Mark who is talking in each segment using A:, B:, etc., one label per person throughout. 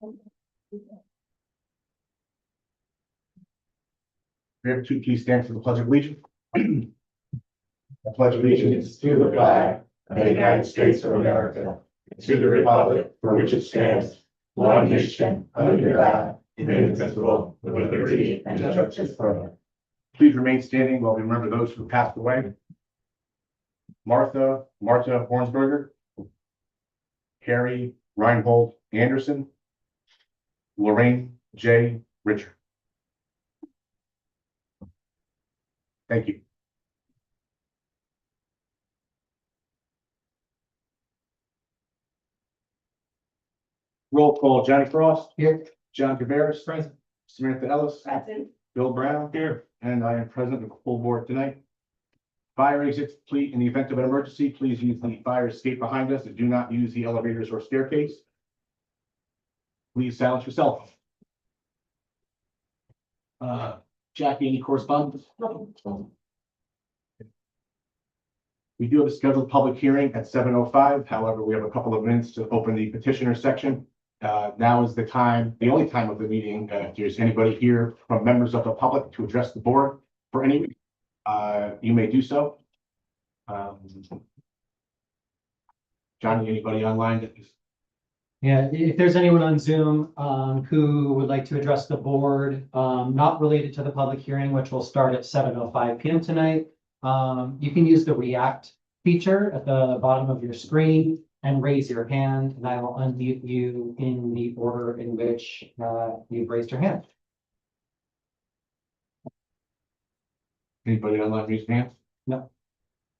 A: We have two, please stand for the Pledge of Allegiance. I pledge allegiance to the flag of the United States of America, to the republic for which it stands, one nation, under God, indivisible, with liberty and justice for all. Please remain standing while we remember those who passed away. Martha Hornsberger, Carrie Reinhold Anderson, Lorraine J. Richard. Thank you. Roll call: Johnny Frost. Here. John Caveras. Present. Samantha Ellis.
B: Present.
A: Bill Brown. Here. And I am present of the full board tonight. Fire exits, please, in the event of an emergency, please use the fire escape behind us and do not use the elevators or staircase. Please silence your cell phone. Jackie, any correspondence? We do have a scheduled public hearing at 7:05. However, we have a couple of minutes to open the petitioner section. Now is the time, the only time of the meeting, if there's anybody here from members of the public to address the board for any reason, you may do so. Johnny, anybody online that is?
C: Yeah, if there's anyone on Zoom who would like to address the board, not related to the public hearing, which will start at 7:05 p.m. tonight, you can use the React feature at the bottom of your screen and raise your hand, and I will unmute you in the order in which you've raised your hand.
A: Anybody online raise hands?
C: No.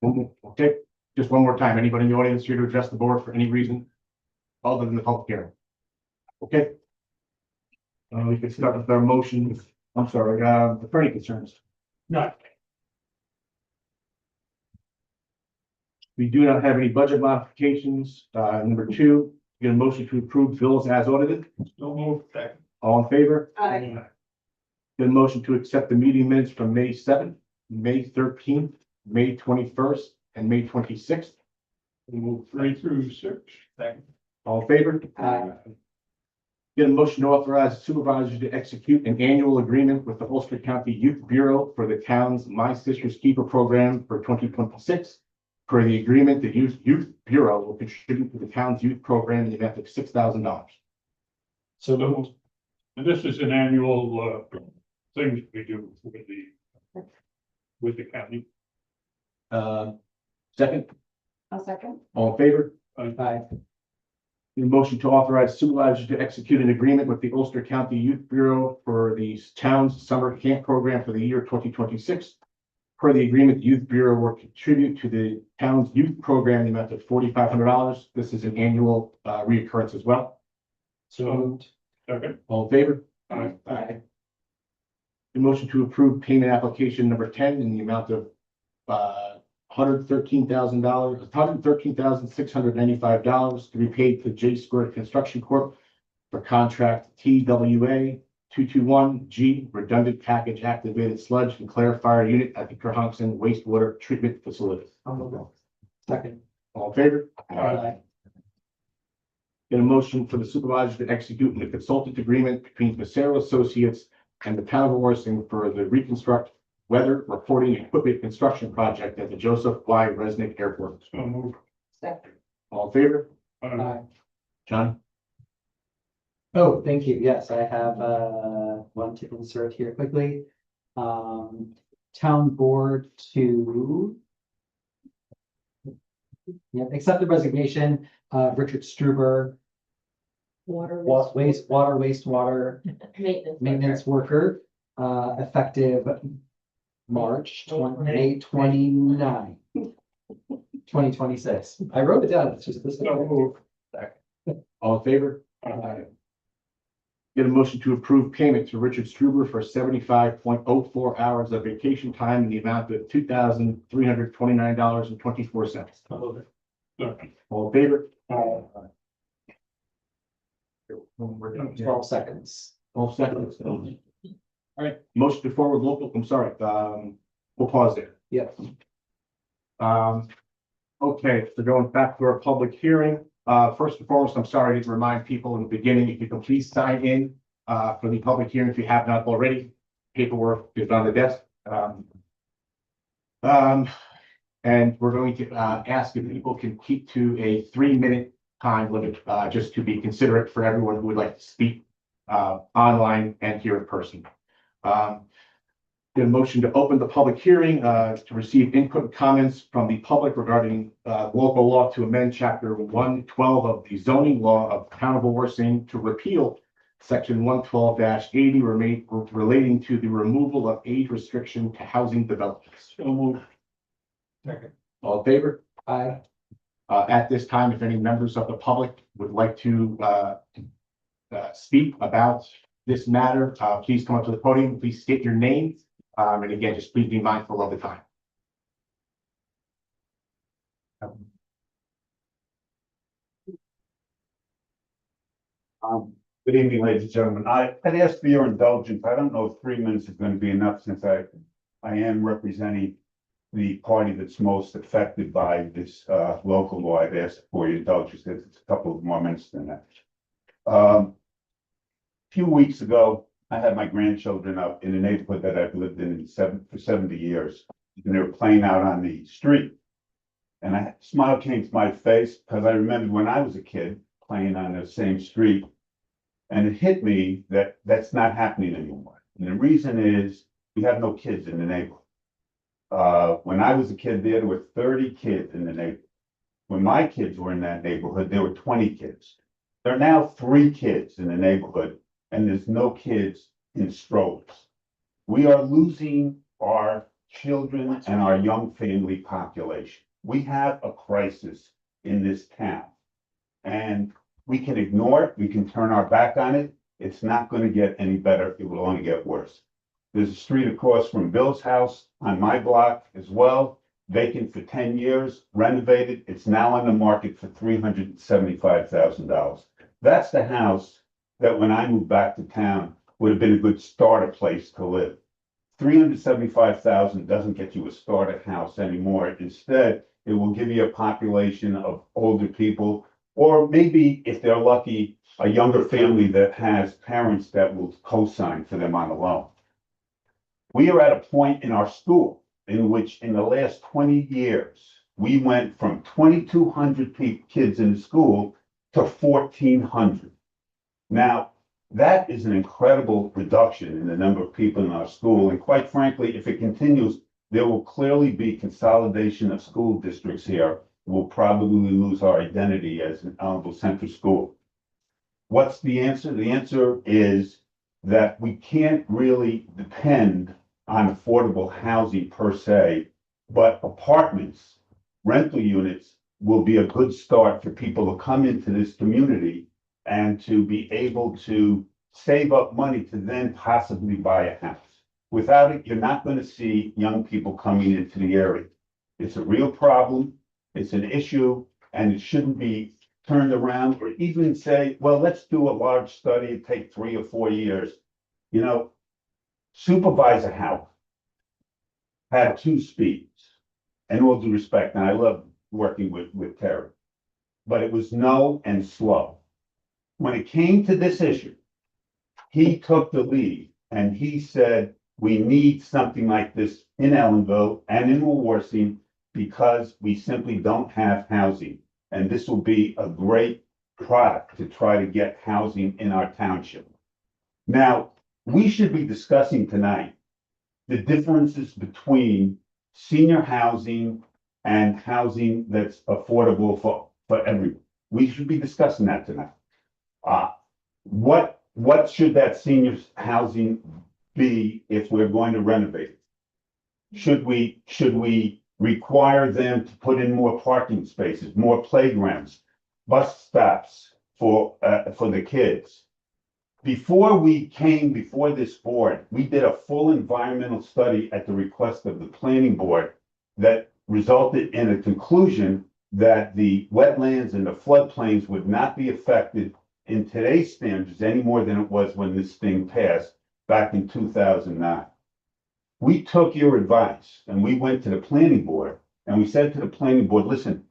A: Okay, just one more time. Anybody in the audience here to address the board for any reason other than the public hearing? Okay. We can start with our motions. I'm sorry, for any concerns? No. We do not have any budget modifications. Number two, get a motion to approve bills as audited. So moved. All in favor?
B: Aye.
A: Get a motion to accept the meeting minutes from May 7th, May 13th, May 21st, and May 26th. We move 3 through 6. All in favor?
C: Aye.
A: Get a motion to authorize the supervisor to execute an annual agreement with the Ulster County Youth Bureau for the town's My Sister's Keeper program for 2026. Per the agreement, the Youth Bureau will contribute to the town's youth program in the amount of $6,000.
D: So, and this is an annual thing we do with the county.
A: Second,
B: I'll second.
A: all in favor?
C: Aye.
A: The motion to authorize supervisor to execute an agreement with the Ulster County Youth Bureau for the town's summer camp program for the year 2026. Per the agreement, the Youth Bureau will contribute to the town's youth program in the amount of $4,500. This is an annual reoccurrence as well.
D: So, second.
A: All in favor?
D: Aye.
A: Aye. The motion to approve payment application number 10 in the amount of $113,695 to be paid to J Squared Construction Corp. for contract TWA 221G redundant package activated sludge and clarifier unit at the Kerhonkson wastewater treatment facility.
C: Second.
A: All in favor?
C: Aye.
A: Get a motion for the supervisor to execute a consultant agreement between Passero Associates and the town of Wawarsing for the reconstruct weather reporting equipment construction project at the Joseph Y. Resnick Airport.
D: So moved.
B: Second.
A: All in favor?
C: Aye.
A: John?
C: Oh, thank you. Yes, I have one to insert here quickly. Town board to accept the resignation of Richard Struber, wastewater maintenance worker, effective May 29, 2026. I wrote it down. It's just this.
D: So moved.
A: All in favor?
D: Aye.
A: Get a motion to approve payment to Richard Struber for 75.04 hours of vacation time in the amount of $2,329.24.
D: Second.
A: All in favor?
D: Aye.
C: 12 seconds.
A: 12 seconds. All right, motion to forward local, I'm sorry, we'll pause there.
C: Yep.
A: Okay, so going back to our public hearing, First and foremost, I'm sorry to remind people in the beginning, if you can please sign in for the public hearing if you have not already. Paperwork is on the desk. And we're going to ask if people can keep to a 3-minute time limit, just to be considerate for everyone who would like to speak online and here in person. The motion to open the public hearing to receive input and comments from the public regarding local law to amend chapter 112 of the zoning law of town of Wawarsing to repeal section 112-80 relating to the removal of age restriction to housing developments.
D: So moved.
C: Second.
A: All in favor?
C: Aye.
A: At this time, if any members of the public would like to speak about this matter, please come up to the podium. Please state your name. And again, just please be mindful of the time.
B: Good evening, ladies and gentlemen. I'd ask for your indulgence. I don't know if 3 minutes is going to be enough since I am representing the party that's most affected by this local law. I've asked for your indulgence. It's a couple of more minutes than that. A few weeks ago, I had my grandchildren up in a neighborhood that I've lived in for 70 years, and they were playing out on the street. And a smile came to my face because I remembered when I was a kid playing on the same street. And it hit me that that's not happening anymore. And the reason is we have no kids in the neighborhood. When I was a kid there were 30 kids in the neighborhood. When my kids were in that neighborhood, there were 20 kids. There are now 3 kids in the neighborhood, and there's no kids in strollers. We are losing our children and our young family population. We have a crisis in this town. And we can ignore it, we can turn our back on it. It's not going to get any better, it will only get worse. There's a street across from Bill's house on my block as well, vacant for 10 years, renovated. It's now on the market for $375,000. That's the house that when I moved back to town would have been a good starter place to live. $375,000 doesn't get you a starter house anymore. Instead, it will give you a population of older people, or maybe if they're lucky, a younger family that has parents that will co-sign for them on a loan. We are at a point in our school in which in the last 20 years, we went from 2,200 kids in the school to 1,400. Now, that is an incredible reduction in the number of people in our school. And quite frankly, if it continues, there will clearly be consolidation of school districts here. We'll probably lose our identity as an Ellenville Central School. What's the answer? The answer is that we can't really depend on affordable housing per se, but apartments, rental units will be a good start for people to come into this community and to be able to save up money to then possibly buy a house. Without it, you're not going to see young people coming into the area. It's a real problem. It's an issue, and it shouldn't be turned around or even say, well, let's do a large study, it take 3 or 4 years. You know, Supervisor Howe had 2 speeds, and all due respect, and I love working with Terry, but it was no and slow. When it came to this issue, he took the lead and he said, we need something like this in Ellenville and in Wawarsing because we simply don't have housing. And this will be a great product to try to get housing in our township. Now, we should be discussing tonight the differences between senior housing and housing that's affordable for everyone. We should be discussing that tonight. What should that senior housing be if we're going to renovate it? Should we require them to put in more parking spaces, more playgrounds, bus stops for the kids? Before we came before this board, we did a full environmental study at the request of the planning board that resulted in a conclusion that the wetlands and the floodplains would not be affected in today's standards any more than it was when this thing passed back in 2009. We took your advice and we went to the planning board and we said to the planning board, listen,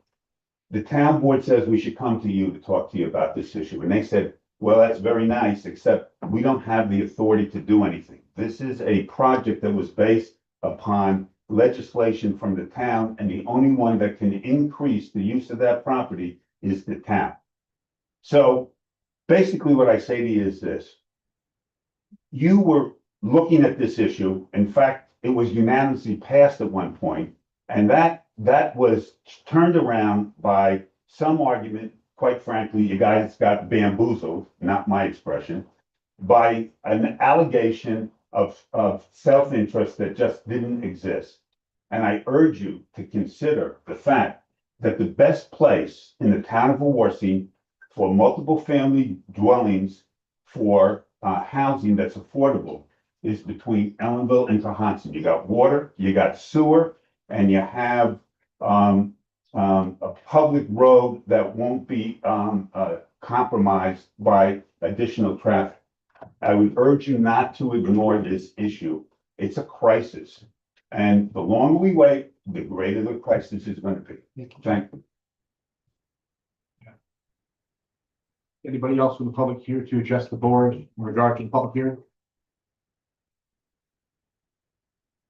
B: the town board says we should come to you to talk to you about this issue. And they said, well, that's very nice, except we don't have the authority to do anything. This is a project that was based upon legislation from the town, and the only one that can increase the use of that property is the town. So basically what I say to you is this. You were looking at this issue. In fact, it was unanimously passed at one point, and that was turned around by some argument. Quite frankly, you guys got bamboozled, not my expression, by an allegation of self-interest that just didn't exist. And I urge you to consider the fact that the best place in the town of Wawarsing for multiple family dwellings for housing that's affordable is between Ellenville and Tohoto. You got water, you got sewer, and you have a public road that won't be compromised by additional traffic. I would urge you not to ignore this issue. It's a crisis. And the longer we wait, the greater the crisis is going to be. Thank you.
A: Anybody else from the public here to address the board in regard to the public hearing?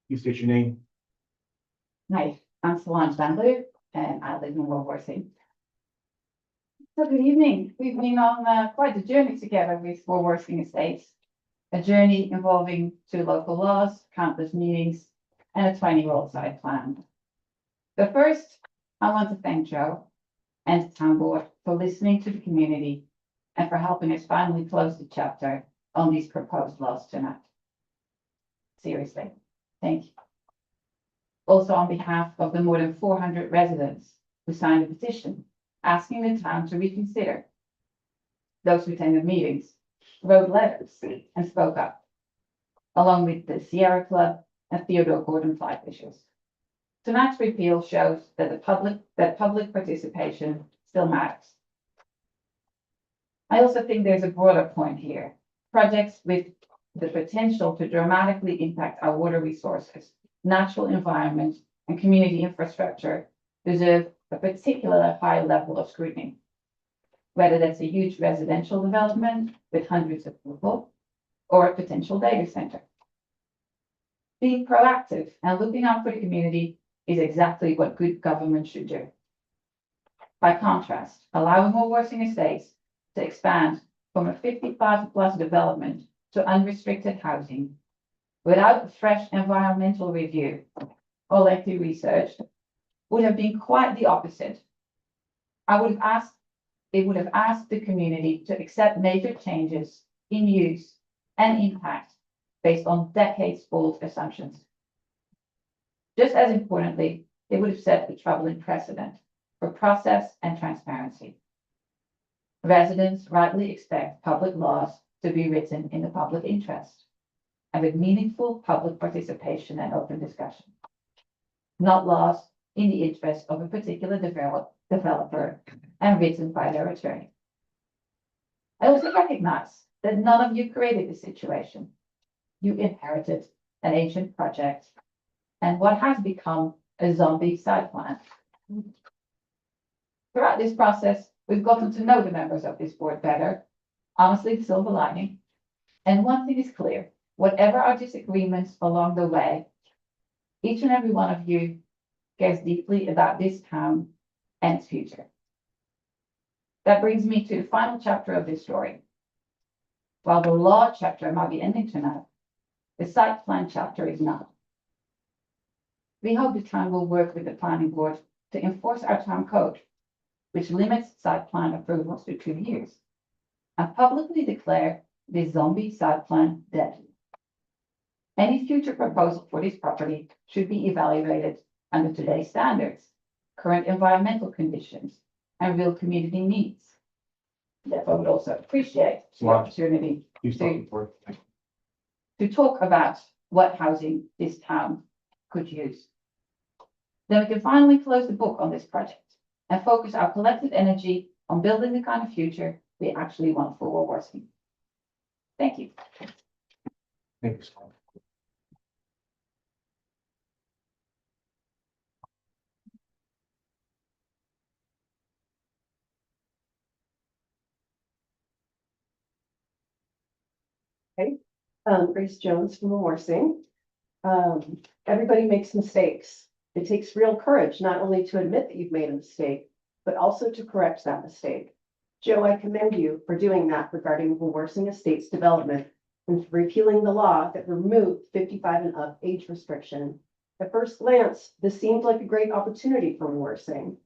A: Please state your name.
E: Hi, I'm Solange Bandler, and I live in Wawarsing. So good evening. We've been on quite a journey together with Wawarsing Estates, a journey involving 2 local laws, countless meetings, and a 20-year-old site plan. But first, I want to thank Joe and the town board for listening to the community and for helping us finally close the chapter on these proposed laws tonight. Seriously, thank you. Also, on behalf of the more than 400 residents who signed a petition asking the town to reconsider, those who attended meetings, wrote letters, and spoke up, along with the Sierra Club and Theodore Gordon Flyfishers. Tonight's repeal shows that public participation still matters. I also think there's a broader point here. Projects with the potential to dramatically impact our water resources, natural environment, and community infrastructure deserve a particularly high level of scrutiny. Whether that's a huge residential development with hundreds of people or a potential data center. Being proactive and looking out for the community is exactly what good government should do. By contrast, allowing Wawarsing Estates to expand from a 55+ development to unrestricted housing without a fresh environmental review or lengthy research would have been quite the opposite. It would have asked the community to accept major changes in use and impact based on decades-old assumptions. Just as importantly, it would have set a troubling precedent for process and transparency. Residents rightly expect public laws to be written in the public interest and with meaningful public participation and open discussion, not laws in the interest of a particular developer and written by their attorney. I also recognize that none of you created this situation. You inherited an ancient project and what has become a zombie site plan. Throughout this process, we've gotten to know the members of this board better, honestly, the silver lining. And one thing is clear, whatever our disagreements along the way, each and every one of you cares deeply about this town and its future. That brings me to the final chapter of this story. While the law chapter might be ending tonight, the site plan chapter is not. We hope the town will work with the planning board to enforce our town code, which limits site plan approvals to 2 years, and publicly declare this zombie site plan dead. Any future proposal for this property should be evaluated under today's standards, current environmental conditions, and real community needs. Therefore, I would also appreciate the opportunity
A: Please talk to the board.
E: to talk about what housing this town could use. Then we can finally close the book on this project and focus our collective energy on building the kind of future we actually want for Wawarsing. Thank you.
A: Thank you, Scott.
F: Grace Jones from Wawarsing. Everybody makes mistakes. It takes real courage, not only to admit that you've made a mistake, but also to correct that mistake. Joe, I commend you for doing that regarding Wawarsing Estates development and for repealing the law that removed 55 and up age restriction. At first glance, this seemed like a great opportunity for Wawarsing.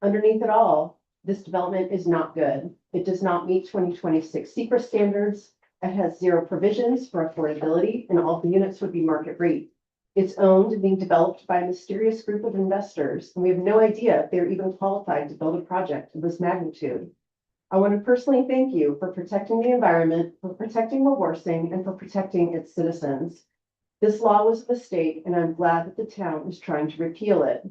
F: Underneath it all, this development is not good. It does not meet 2026 secret standards. It has zero provisions for affordability, and all the units would be market rate. It's owned and being developed by a mysterious group of investors, and we have no idea if they're even qualified to build a project of this magnitude. I want to personally thank you for protecting the environment, for protecting Wawarsing, and for protecting its citizens. This law was a mistake, and I'm glad that the town is trying to repeal it.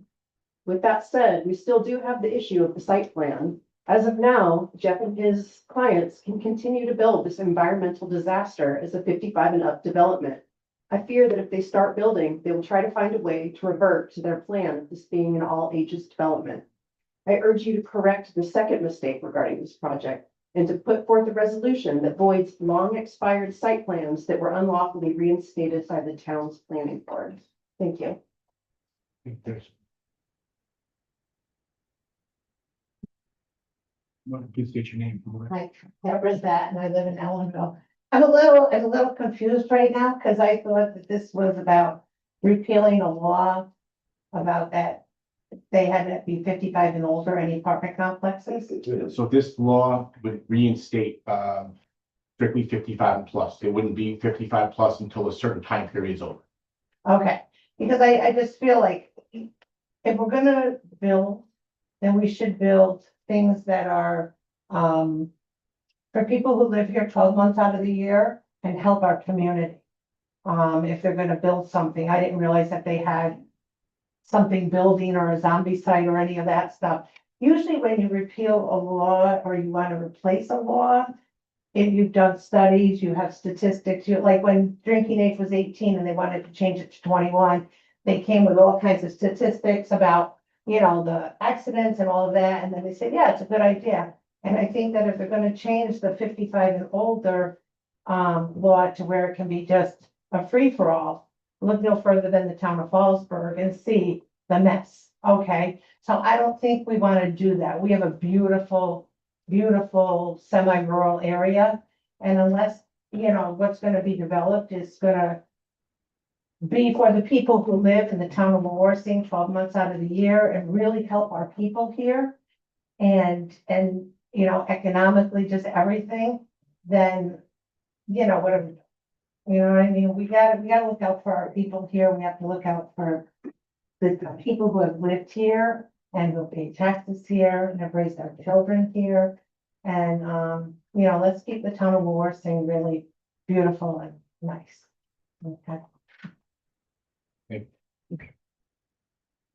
F: With that said, we still do have the issue of the site plan. As of now, Jeff and his clients can continue to build this environmental disaster as a 55 and up development. I fear that if they start building, they will try to find a way to revert to their plan of this being an all ages development. I urge you to correct the second mistake regarding this project and to put forth a resolution that voids long expired site plans that were unlawfully reinstated by the town's planning board. Thank you.
A: Please state your name.
G: Hi, Deborah's that, and I live in Ellenville. I'm a little confused right now, because I thought that this was about repealing a law about that they had to be 55 and older, any apartment complexes.
A: So this law would reinstate strictly 55 and plus. It wouldn't be 55 plus until a certain time period is over.
G: Okay, because I just feel like if we're gonna build, then we should build things that are for people who live here 12 months out of the year and help our community. If they're gonna build something, I didn't realize that they had something building or a zombie site or any of that stuff. Usually when you repeal a law or you want to replace a law, if you've done studies, you have statistics, you like when drinking age was 18 and they wanted to change it to 21, they came with all kinds of statistics about, you know, the accidents and all of that. And then they said, yeah, it's a good idea. And I think that if they're going to change the 55 and older law to where it can be just a free for all, look no further than the town of Fallsburg and see the mess. Okay, so I don't think we want to do that. We have a beautiful, beautiful semi-rural area. And unless, you know, what's going to be developed is going to be for the people who live in the town of Wawarsing 12 months out of the year and really help our people here and, you know, economically just everything, then, you know, whatever. You know what I mean? We gotta look out for our people here. We have to look out for the people who have lived here and who pay taxes here and have raised our children here. And, you know, let's keep the town of Wawarsing really beautiful and nice. Okay.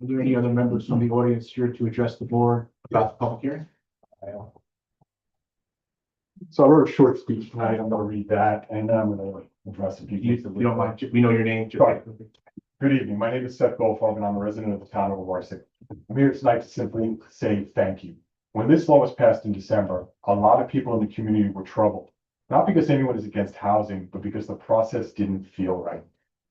A: Are there any other members from the audience here to address the board about the public hearing?
H: So I wrote a short speech tonight. I'm gonna read that and then I'm gonna address a few
A: You
H: things.
A: don't mind, we know your name.
H: Sure. Good evening. My name is Seth Goldfeld and I'm a resident of the town of Wawarsing. I'm here tonight to simply say thank you. When this law was passed in December, a lot of people in the community were troubled. Not because anyone is against housing, but because the process didn't feel right.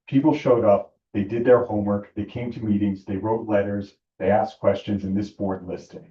H: People showed up, they did their homework, they came to meetings, they wrote letters, they asked questions, and this board listened.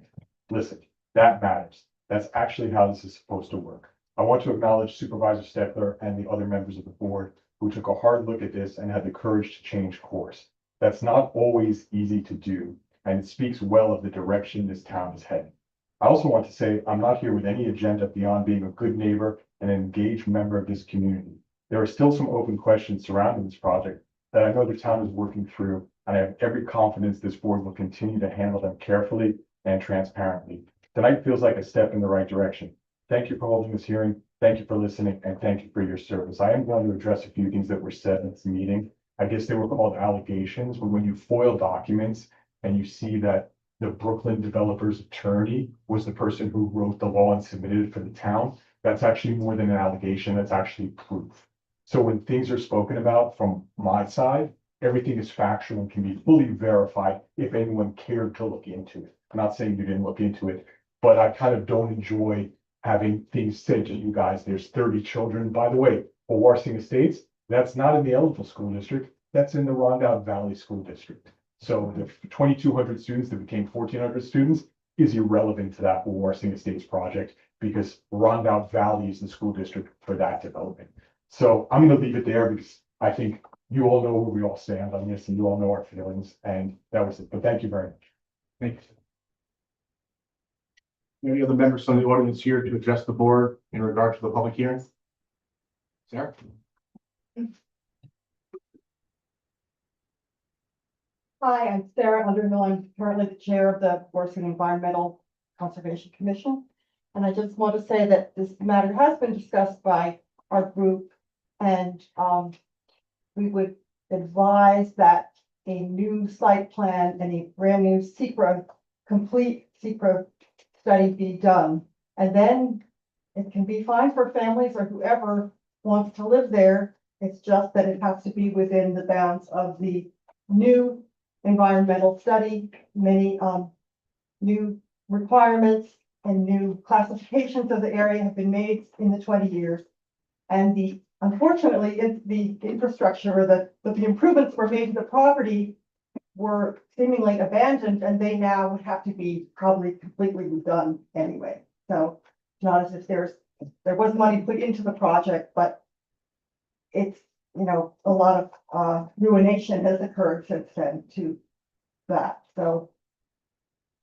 H: Listen, that matters. That's actually how this is supposed to work. I want to acknowledge Supervisor Steckler and the other members of the board who took a hard look at this and had the courage to change course. That's not always easy to do, and it speaks well of the direction this town is heading. I also want to say I'm not here with any agenda beyond being a good neighbor and an engaged member of this community. There are still some open questions surrounding this project that I know the town is working through, and I have every confidence this board will continue to handle them carefully and transparently. Tonight feels like a step in the right direction. Thank you for holding this hearing. Thank you for listening, and thank you for your service. I am going to address a few things that were said in this meeting. I guess they were called allegations, but when you foil documents and you see that the Brooklyn developer's attorney was the person who wrote the law and submitted it for the town, that's actually more than an allegation, that's actually proof. So when things are spoken about from my side, everything is factual and can be fully verified if anyone cared to look into it. I'm not saying you didn't look into it, but I kind of don't enjoy having things said to you guys. There's 30 children. By the way, Wawarsing Estates, that's not in the eligible school district, that's in the Rondout Valley School District. So the 2,200 students that became 1,400 students is irrelevant to that Wawarsing Estates project because Rondout Valley is the school district for that development. So I'm gonna leave it there because I think you all know where we all stand on this and you all know our feelings, and that was it. But thank you very much.
A: Thank you. Any other members from the audience here to address the board in regard to the public hearing? Sarah?
I: Hi, I'm Sarah Underhill. I'm currently the chair of the Wawarsing Environmental Conservation Commission. And I just want to say that this matter has been discussed by our group, and we would advise that a new site plan and a brand new complete secret study be done. And then it can be fine for families or whoever wants to live there. It's just that it has to be within the bounds of the new environmental study. Many new requirements and new classifications of the area have been made in the 20 years. And unfortunately, the infrastructure or the improvements were made to the property were seemingly abandoned, and they now would have to be probably completely redone anyway. So not as if there was money put into the project, but it's, a lot of ruination has occurred since then to that. So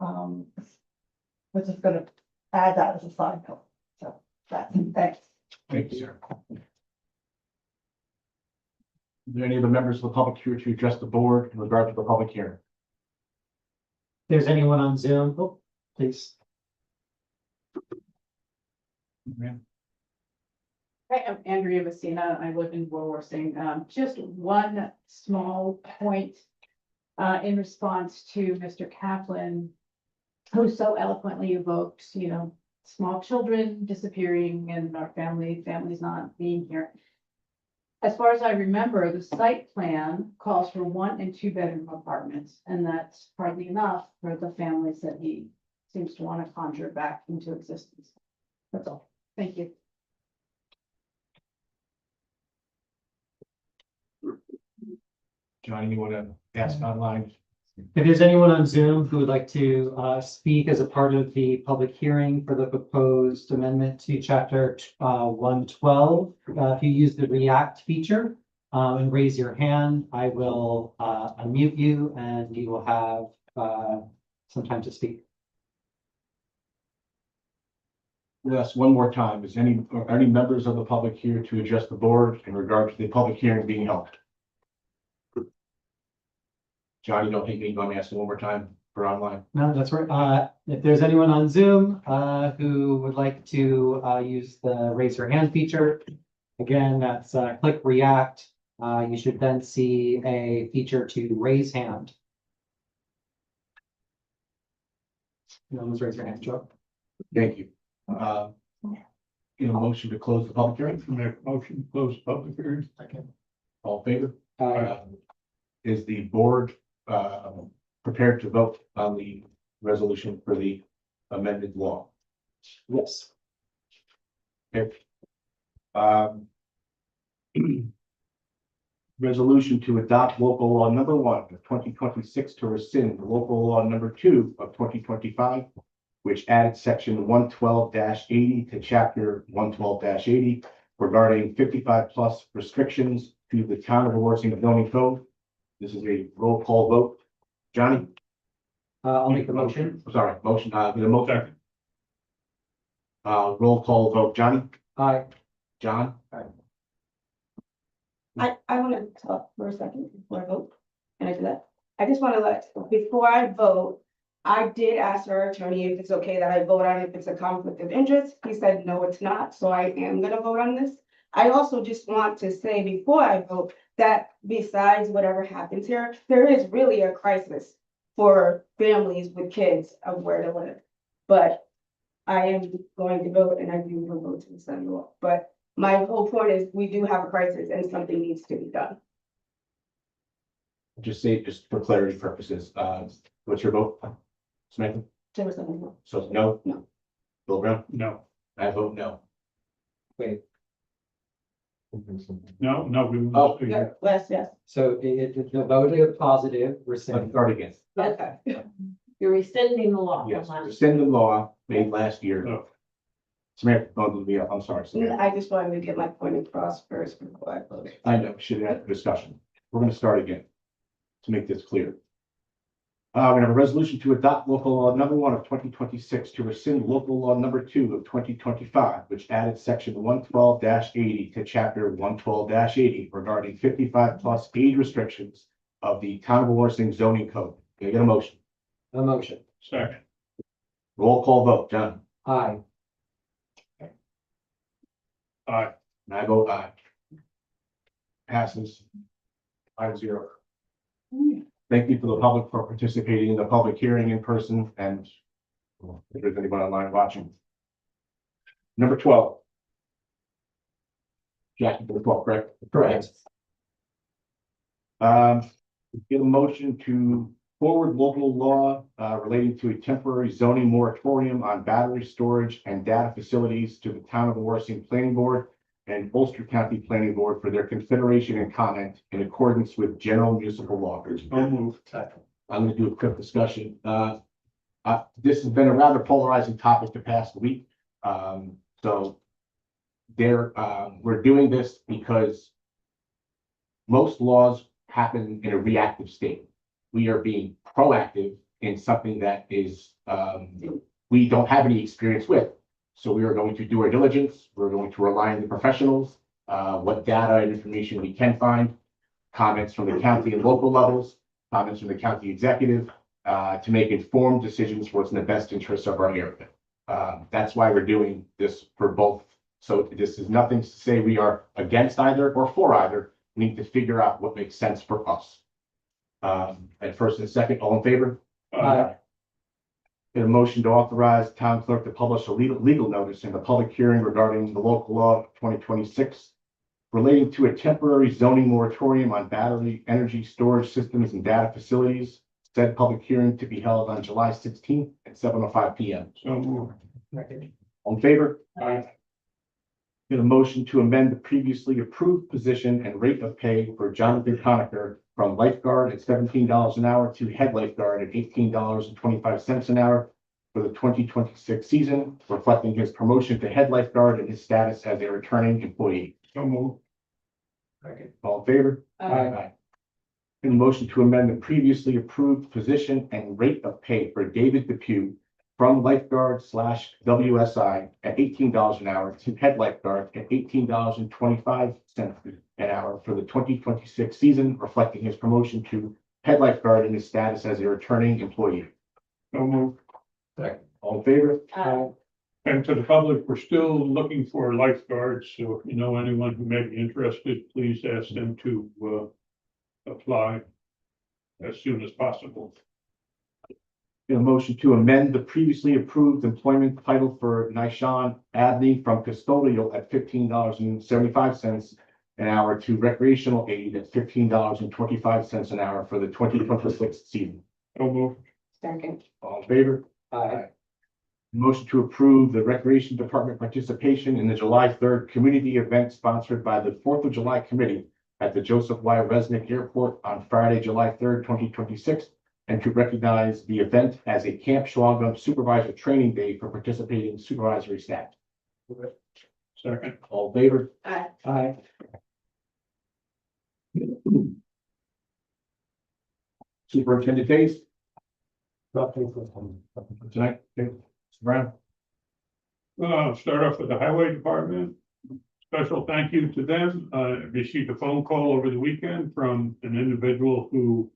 I: we're just gonna add that as a side note. So that's it. Thanks.
A: Thank you, sir. Are there any of the members of the public here to address the board in regard to the public hearing?
C: If there's anyone on Zoom, oh, please.
J: Hi, I'm Andrea Messina. I live in Wawarsing. Just one small point in response to Mr. Kaplan, who so eloquently evoked, small children disappearing and our families not being here. As far as I remember, the site plan calls for 1 and 2 bedroom apartments, and that's hardly enough for the families that he seems to want to conjure back into existence. That's all. Thank you.
A: Johnny, you want to ask online?
C: If there's anyone on Zoom who would like to speak as a part of the public hearing for the proposed amendment to chapter 112, if you use the react feature and raise your hand, I will unmute you and you will have some time to speak.
A: Yes, one more time. Are any members of the public here to address the board in regard to the public hearing being held? Johnny, don't think you want me to ask one more time for online?
C: No, that's right. If there's anyone on Zoom who would like to use the raise your hand feature, again, that's click react. You should then see a feature to raise hand. No one's raised their hand, Joe.
A: Thank you. Motion to close the public hearing.
D: Make a motion to close the public hearing.
A: All in favor? Is the board prepared to vote on the resolution for the amended law?
C: Yes.
A: Okay. Resolution to adopt local law number 1 of 2026 to rescind local law number 2 of 2025, which added section 112-80 to chapter 112-80 regarding 55+ restrictions to the town of Wawarsing zoning code. This is a roll call vote. Johnny?
C: I'll make the motion.
A: Sorry, motion, the motion. Roll call vote. Johnny?
C: Aye.
A: John?
I: I want to talk for a second before I vote. Can I do that? I just want to before I vote, I did ask our attorney if it's okay that I vote on it, if it's a conflict of interest. He said, no, it's not. So I am going to vote on this. I also just want to say before I vote that besides whatever happens here, there is really a crisis for families with kids of where to live. But I am going to vote, and I do will vote to send law. But my whole point is we do have a crisis and something needs to be done.
A: Just for clarity purposes, what's your vote? Samantha?
I: There was something wrong.
A: So no?
I: No.
A: Bill Brown?
D: No.
A: I vote no.
C: Wait.
D: No, we.
C: Oh,
D: yeah.
I: Last, yes.
C: So the vote is positive, we're
A: Let's
C: saying.
A: start again.
I: Okay. You're rescinding the law.
A: Yes, rescind the law made last year.
D: Oh.
A: Samantha, I'm sorry. Samantha.
F: I just wanted to get my point across first before I voted.
A: I know, we should have had a discussion. We're gonna start again to make this clear. We have a resolution to adopt local law number 1 of 2026 to rescind local law number 2 of 2025, which added section 112-80 to chapter 112-80 regarding 55+ age restrictions of the Town of Wawarsing zoning code. Can I get a motion?
C: A motion.
D: Second.
A: Roll call vote, John.
C: Aye.
D: Aye.
A: And I vote aye. Passes 5-0. Thank you to the public for participating in the public hearing in person and if there's anyone online watching. Number 12. Jackie, number 12, correct?
C: Correct.
A: Get a motion to forward local law relating to a temporary zoning moratorium on battery storage and data facilities to the Town of Wawarsing Planning Board and Ulster County Planning Board for their consideration and comment in accordance with general municipal law.
D: I'll move.
A: I'm going to do a quick discussion. This has been a rather polarizing topic the past week. So we're doing this because most laws happen in a reactive state. We are being proactive in something that is we don't have any experience with. So we are going to do our diligence. We're going to rely on the professionals, what data and information we can find, comments from the county and local levels, comments from the county executive, to make informed decisions for what's in the best interest of our area. That's why we're doing this for both. So this is nothing to say we are against either or for either. We need to figure out what makes sense for us. And first and second, all in favor?
C: Aye.
A: Get a motion to authorize town clerk to publish a legal notice in the public hearing regarding the local law 2026 relating to a temporary zoning moratorium on battery energy storage systems and data facilities. Said public hearing to be held on July 16th at 7:05 p.m.
D: So move.
A: All in favor?
D: Aye.
A: Get a motion to amend the previously approved position and rate of pay for Jonathan Conacher from lifeguard at $17 an hour to head lifeguard at $18.25 an hour for the 2026 season, reflecting his promotion to head lifeguard and his status as a returning employee.
D: So move.
A: All in favor?
C: Aye.
A: And a motion to amend the previously approved position and rate of pay for David Depew from lifeguard / WSI at $18 an hour to head lifeguard at $18.25 an hour for the 2026 season, reflecting his promotion to head lifeguard and his status as a returning employee.
D: So move.
A: All in favor?
D: And to the public, we're still looking for lifeguards, so if you know anyone who may be interested, please ask them to apply as soon as possible.
A: A motion to amend the previously approved employment title for Nishan Abney from custodial at $15.75 an hour to recreational aid at $15.25 an hour for the 2026 season.
D: So move.
F: Second.
A: All in favor?
C: Aye.
A: Motion to approve the Recreation Department participation in the July 3rd community event sponsored by the 4th of July Committee at the Joseph Y. Resnick Airport on Friday, July 3rd, 2026, and to recognize the event as a Camp Schwangum Supervisor Training Day for participating supervisory staff.
D: Second.
A: All in favor?
C: Aye.
A: Superintendent Days tonight. Okay. Mr. Brown.
D: Start off with the Highway Department. Special thank you to them. Received a phone call over the weekend from an individual who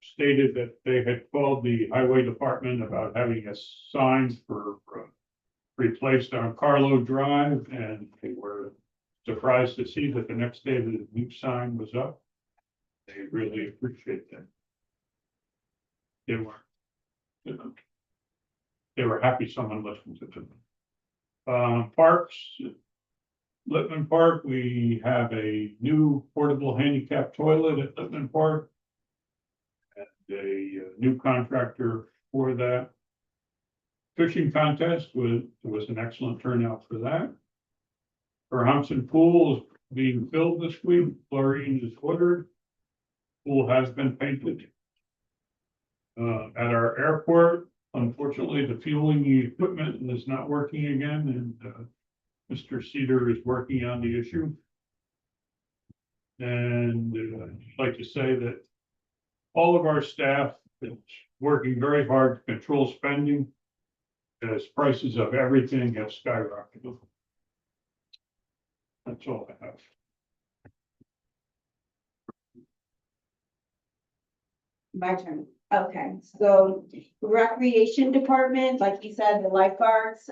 D: stated that they had called the Highway Department about having a sign for replaced on Carlo Drive, and they were surprised to see that the next day the new sign was up. They really appreciate that. They were, you know, they were happy someone listened to them. Parks, Lippman Park, we have a new portable handicap toilet at Lippman Park. And a new contractor for that. Fishing contest was an excellent turnout for that. Thompson Pool is being filled this week, chlorine is ordered. Pool has been painted. At our airport, unfortunately, the fueling equipment is not working again, and Mr. Cedar is working on the issue. And I'd like to say that all of our staff is working very hard to control spending as prices of everything have skyrocketed. That's all I have.
K: My turn. Okay, so recreation department, like you said, the lifeguards,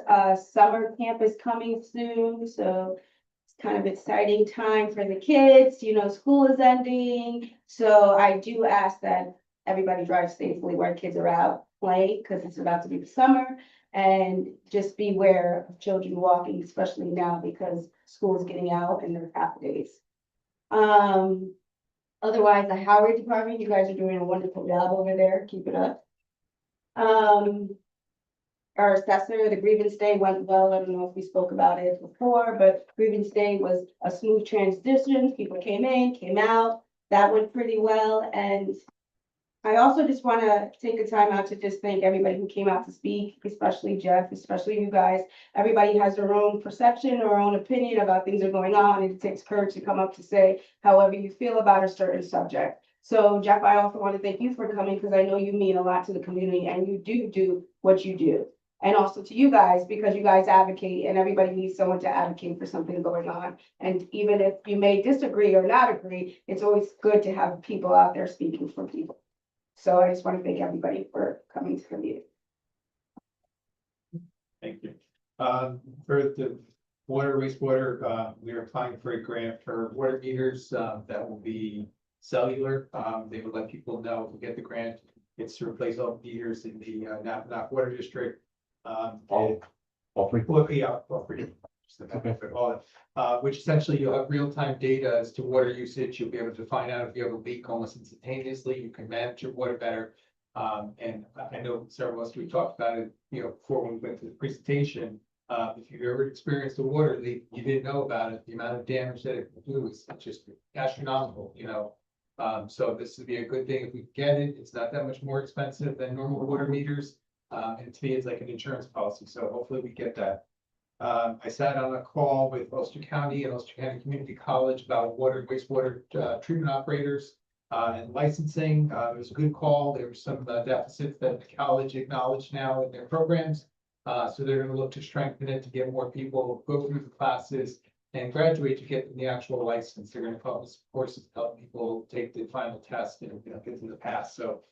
K: summer camp is coming soon, so it's kind of exciting time for the kids, you know, school is ending. So I do ask that everybody drive safely while kids are out playing, because it's about to be the summer. And just beware of children walking, especially now because school is getting out and they're half days. Otherwise, the highway department, you guys are doing a wonderful job over there. Keep it up. Our assessor, the grievance day went well. I don't know if we spoke about it before, but grievance day was a smooth transition. People came in, came out. That went pretty well. And I also just want to take a time out to just thank everybody who came out to speak, especially Jeff, especially you guys. Everybody has their own perception or own opinion about things that are going on, and it takes courage to come up to say however you feel about a certain subject. So Jeff, I also want to thank you for coming, because I know you mean a lot to the community and you do what you do. And also to you guys, because you guys advocate, and everybody needs someone to advocate for something going on. And even if you may disagree or not agree, it's always good to have people out there speaking for people. So I just want to thank everybody for coming to the meeting.
L: Thank you. For the water, wastewater, we are applying for a grant for water meters, that will be cellular. They would let people know if we get the grant, it's to replace all meters in the, not water district.
A: All three.
L: Well, yeah, all three. Just the benefit of all that. Which essentially you'll have real-time data as to water usage. You'll be able to find out if you have a leak almost instantaneously. You can manage your water better. And I know several of us, we talked about it, you know, before when we went to the presentation. If you've ever experienced a water leak, you didn't know about it, the amount of damage that it can do is just astronomical, you know. So this would be a good thing if we get it. It's not that much more expensive than normal water meters. And to me, it's like an insurance policy. So hopefully we get that. I sat on a call with Ulster County and Ulster County Community College about water and wastewater treatment operators and licensing. It was a good call. There were some deficits that the college acknowledged now in their programs. So they're going to look to strengthen it to get more people go through the classes and graduate to get the actual license. They're going to call this courses to help people take the final test and, you know, get to the pass. So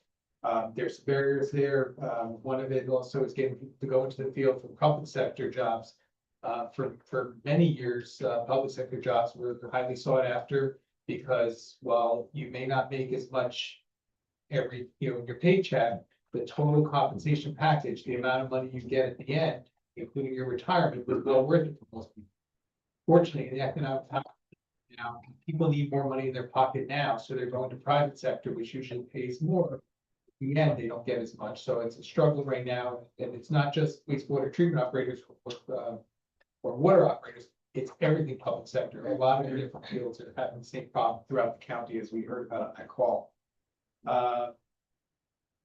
L: there's barriers there. One of it also is getting people to go into the field for public sector jobs. For many years, public sector jobs were highly sought after because while you may not make as much every, you know, in your paycheck, the total compensation package, the amount of money you get at the end, including your retirement, was well worth it for most people. Fortunately, in the economic time, you know, people need more money in their pocket now, so they're going to private sector, which usually pays more. In the end, they don't get as much, so it's a struggle right now, and it's not just wastewater treatment operators or water operators, it's everything public sector. A lot of the different fields are having the same problem throughout the county, as we heard about on that call.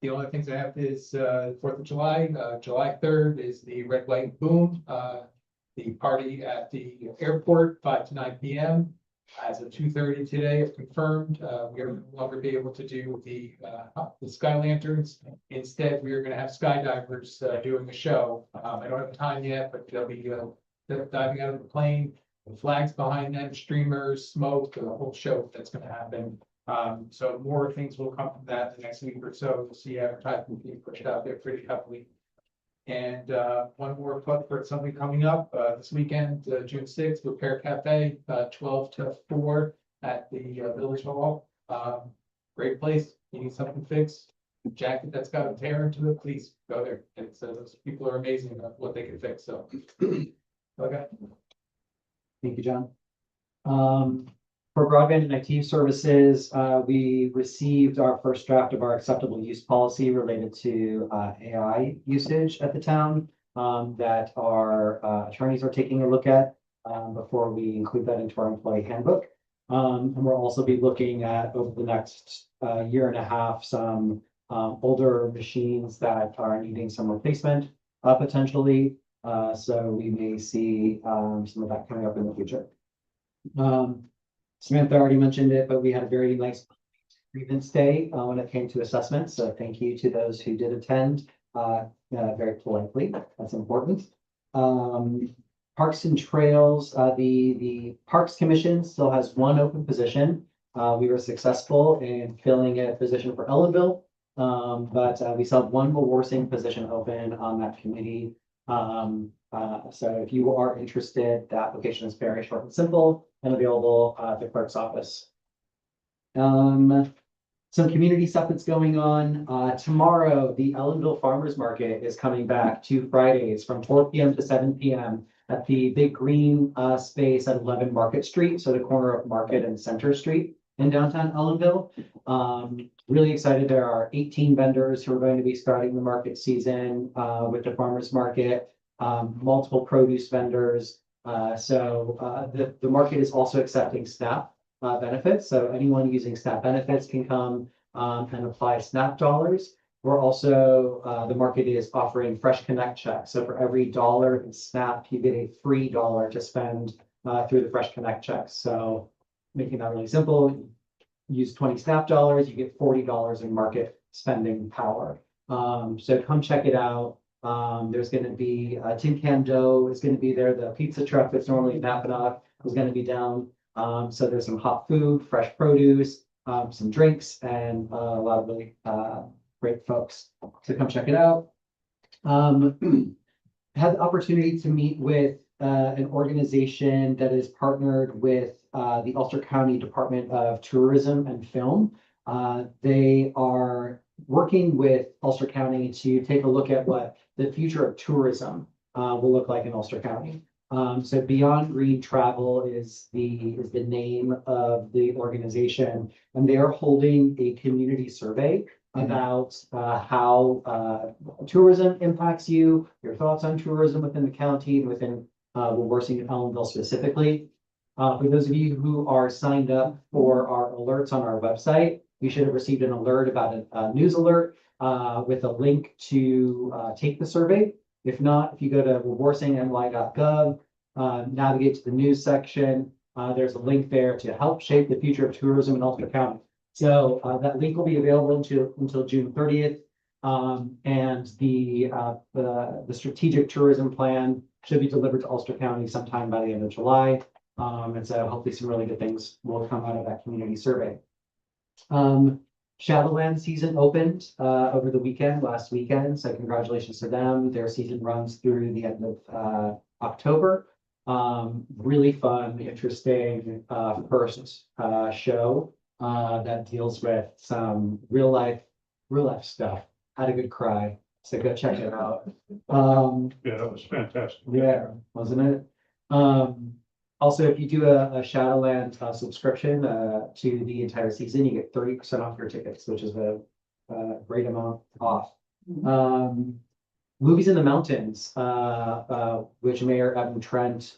L: The only things I have is 4th of July, July 3rd is the Red, White, Boom. The party at the airport, 5 to 9 p.m. As of 2:30 today, if confirmed, we are no longer be able to do the sky lanterns. Instead, we are going to have skydivers doing a show. I don't have time yet, but they'll be diving out of the plane, the flags behind them, streamers, smoke, the whole show that's going to happen. So more things will come from that the next week or so. You'll see advertising being pushed out there pretty heavily. And one more plug for something coming up this weekend, June 6th, Repair Cafe, 12 to 4 at the Village Hall. Great place. You need something fixed. Jacket that's got a tear into it, please go there. It's those people are amazing about what they can fix. So okay.
C: Thank you, John. For broadband and IT services, we received our first draft of our acceptable use policy related to AI usage at the town that our attorneys are taking a look at. before we include that into our employee handbook. And we'll also be looking at over the next year and a half, some older machines that are needing some replacement potentially. So we may see some of that coming up in the future. Samantha already mentioned it, but we had a very nice grievance day when it came to assessments. So thank you to those who did attend very politely. That's important. Parks and Trails, the Parks Commission still has one open position. We were successful in filling a position for Ellenville, but we still have one Wawarsing position open on that committee. So if you are interested, the application is very short and simple and available at the clerk's office. Some community stuff that's going on. Tomorrow, the Ellenville Farmers Market is coming back 2 Fridays from 4 p.m. to 7 p.m. at the big green space at 11 Market Street, so the corner of Market and Center Street in downtown Ellenville. Really excited. There are 18 vendors who are going to be starting the market season with the farmers market, multiple produce vendors. The market is also accepting SNAP benefits. So anyone using SNAP benefits can come and apply SNAP dollars. We're also, the market is offering Fresh Connect checks. So for every $1 in SNAP, you get a free $1 to spend through the Fresh Connect checks. So making that really simple, use 20 SNAP dollars, you get $40 in market spending power. So come check it out. There's going to be Tin Can Dough is going to be there. The pizza truck that's normally in Mackinac is going to be down. So there's some hot food, fresh produce, some drinks, and a lot of really great folks. So come check it out. Had the opportunity to meet with an organization that is partnered with the Ulster County Department of Tourism and Film. They are working with Ulster County to take a look at what the future of tourism will look like in Ulster County. So Beyond Green Travel is the name of the organization, and they are holding a community survey about how tourism impacts you, your thoughts on tourism within the county, and within Wawarsing and Ellenville specifically. For those of you who are signed up for our alerts on our website, you should have received an alert about a news alert with a link to take the survey. If not, if you go to wawarsingny.gov, navigate to the news section, there's a link there to help shape the future of tourism in Ulster County. So that link will be available until June 30th. And the strategic tourism plan should be delivered to Ulster County sometime by the end of July. And so hopefully some really good things will come out of that community survey. Shadowland season opened over the weekend, last weekend. So congratulations to them. Their season runs through the end of October. Really fun, interesting first show that deals with some real life stuff. Had a good cry. So go check it out.
D: Yeah, that was fantastic.
C: Yeah, wasn't it? Also, if you do a Shadowland subscription to the entire season, you get 30% off your tickets, which is a great amount off. Movies in the Mountains, which Mayor Evan Trent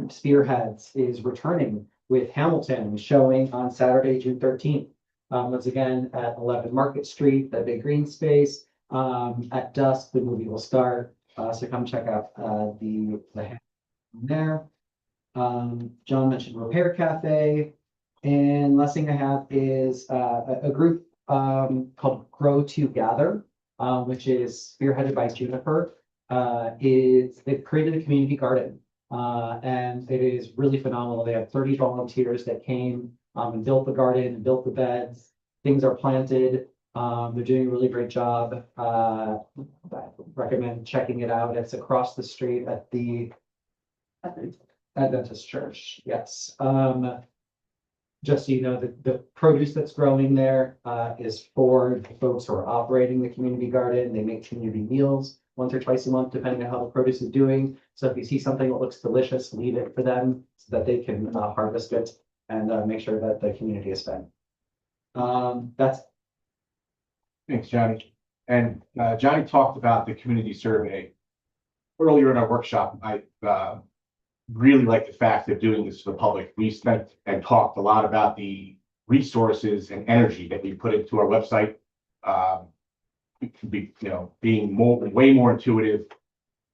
C: spearheads, is returning with Hamilton showing on Saturday, June 13th. Once again, at 11 Market Street, the big green space. At dusk, the movie will start. So come check out the there. John mentioned Repair Cafe. And last thing I have is a group called Grow to Gather, which is spearheaded by Juniper. They've created a community garden, and it is really phenomenal. They have 30 volunteers that came and built the garden, and built the beds. Things are planted. They're doing a really great job. I recommend checking it out. It's across the street at the Adventist Church. Yes. Just so you know, the produce that's growing there is for the folks who are operating the community garden. They make community meals once or twice a month, depending on how the produce is doing. So if you see something that looks delicious, leave it for them so that they can harvest it and make sure that the community is fed. That's
A: Thanks, Johnny. And Johnny talked about the community survey. Earlier in our workshop, I really like the fact of doing this for the public. We spent and talked a lot about the resources and energy that we put into our website. Being way more intuitive,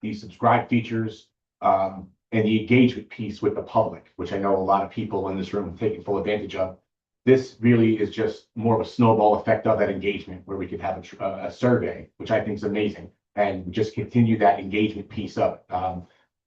A: the subscribe features, and the engagement piece with the public, which I know a lot of people in this room have taken full advantage of. This really is just more of a snowball effect of that engagement, where we could have a survey, which I think is amazing, and just continue that engagement piece up.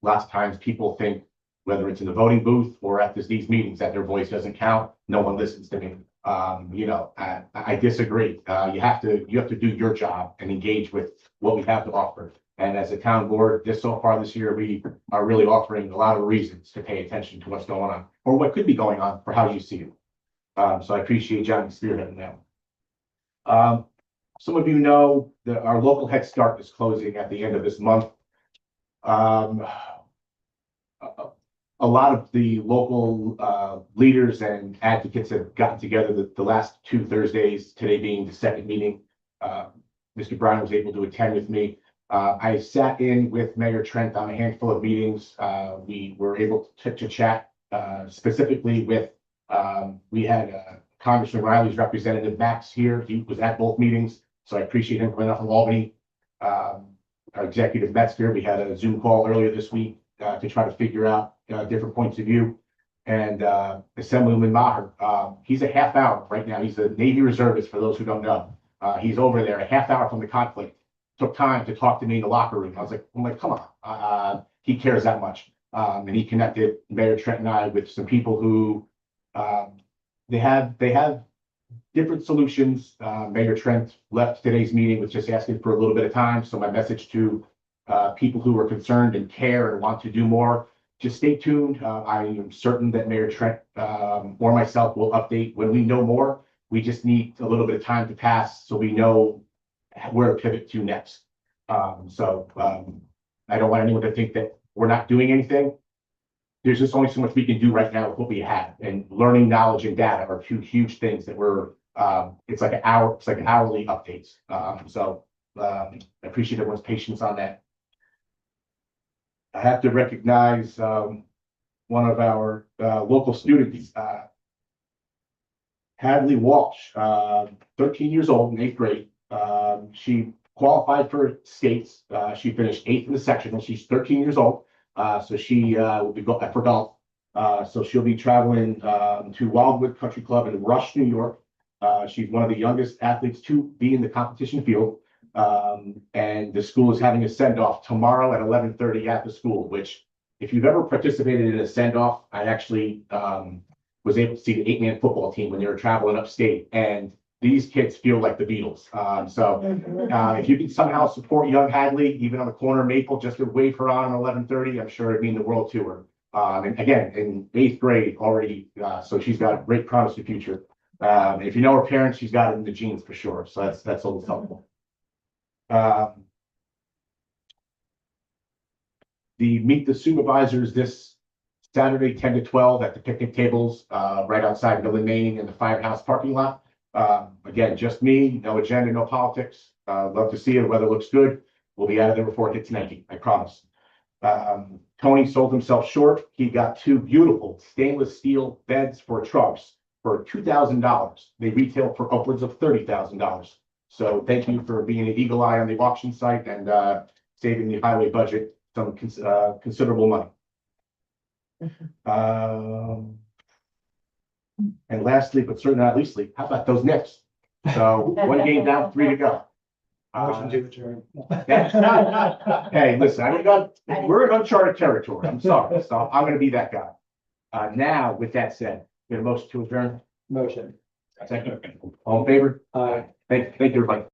A: Lots of times people think, whether it's in the voting booth or at these meetings, that their voice doesn't count. No one listens to me. I disagree. You have to do your job and engage with what we have to offer. And as a town board, so far this year, we are really offering a lot of reasons to pay attention to what's going on, or what could be going on, for how you see it. So I appreciate Johnny spearheading that. Some of you know that our local Head Start is closing at the end of this month. A lot of the local leaders and advocates have gotten together the last 2 Thursdays, today being the second meeting. Mr. Brown was able to attend with me. I sat in with Mayor Trent on a handful of meetings. We were able to chat specifically with, we had Congressman Riley's representative Max here. He was at both meetings, so I appreciate him coming up from Albany. Our executive Metzger, we had a Zoom call earlier this week to try to figure out different points of view. And Assemblyman Maher, he's a half hour right now. He's a Navy reservist, for those who don't know. He's over there a half hour from the conflict. Took time to talk to me in the locker room. I'm like, come on. He cares that much. And he connected Mayor Trent and I with some people who they have different solutions. Mayor Trent left today's meeting with just asking for a little bit of time. So my message to people who are concerned and care and want to do more, just stay tuned. I am certain that Mayor Trent or myself will update when we know more. We just need a little bit of time to pass so we know where to pivot to next. I don't want anyone to think that we're not doing anything. There's just only so much we can do right now with what we have, and learning, knowledge, and data are 2 huge things that it's like hourly updates. I appreciate everyone's patience on that. I have to recognize one of our local students, Hadley Walsh, 13 years old in 8th grade. She qualified for skates. She finished 8th in the section, and she's 13 years old. So she will be going for golf. So she'll be traveling to Wildwood Country Club in Rush, New York. She's one of the youngest athletes to be in the competition field. And the school is having a send-off tomorrow at 11:30 at the school, which, if you've ever participated in a send-off, I actually was able to see the 8-man football team when they were traveling upstate. And these kids feel like the Beatles. If you can somehow support young Hadley, even on the corner of Maple, just to wave her on 11:30, I'm sure it'd mean the world to her. And again, in 8th grade already, so she's got a great promising future. If you know her parents, she's got it in the genes for sure. So that's always helpful. The Meet the Supervisors this Saturday, 10 to 12 at the picnic tables, right outside Millen, Maine, in the firehouse parking lot. Again, just me, no agenda, no politics. Love to see it. The weather looks good. We'll be out of there before it hits 90, I promise. Tony sold himself short. He got 2 beautiful stainless steel beds for trucks for $2,000. They retail for upwards of $30,000. So thank you for being an eagle eye on the auction site and saving the highway budget some considerable money. And lastly, but certainly not leastly, how about those Knicks? So 1 game down, 3 to go. Hey, listen, we're in uncharted territory. I'm sorry. So I'm going to be that guy. Now, with that said, we have a motion to adjourn.
L: Motion.
A: Second. All in favor? Thank you, everybody.